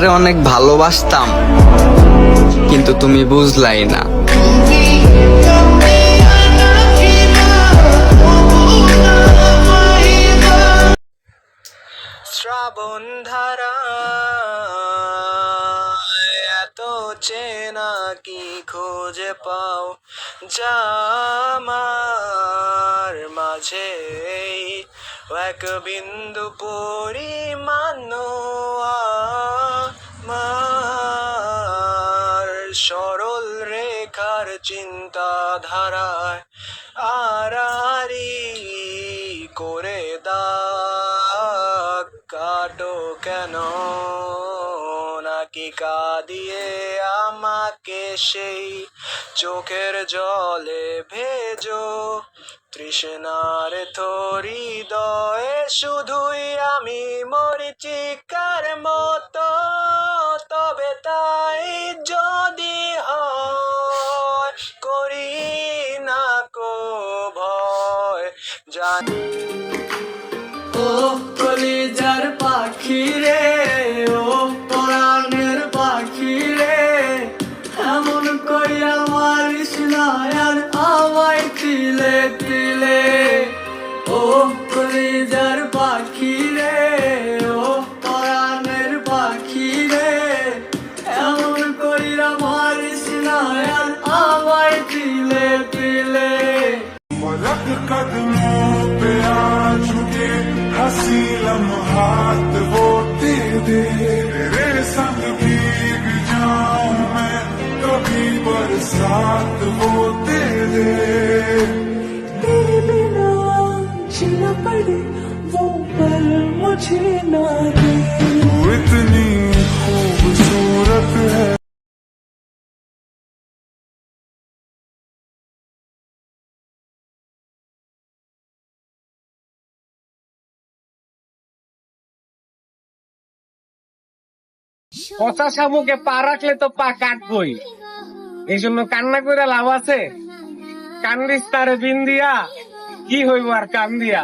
তোমারে অনেক ভালোবাসতাম, কিন্তু তুমি বুঝলাই না। শ্রাবণ ধারা এত চেনা কি খুঁজে পাও যা আমার মাঝে এক বিন্দু পরিমাণ আমার সরল রেখার চিন্তাধারায় আড়াআড়ি করে দাগ কাটো কেন নাকি কাঁদিয়ে আমাকে সেই চোখের জলে ভেজো তৃষ্ণার থরি দয়ে শুধুই আমি মরিচিকার মতো। তবে তাই যদি হয় করি না কো ভয় জানি। ও কলিজার পাখি রে, ও পরাণের পাখি রে, এমন কইরা মারিস না আর আমায় তিলে তিলে। ও কলিজার পাখি রে, ও পরাণের পাখি রে, এমন কইরা মারিস না আর আমায় তিলে তিলে। पलक कदमों पे आ चुके हंसी लम्हात वो तेरे तेरे संग भीग जाऊं मैं कभी बरसात वो तेरे बिना जीना पड़े वो पल मुझे ना दे। तू इतनी खूबसूरत है। পচা শামুকে পা রাখলে তো পা কাটবই, এই জন্য কান্না করে লাভ আছে? কান্দিস তারে বিন দিয়া কি হইব আর কান দিয়া।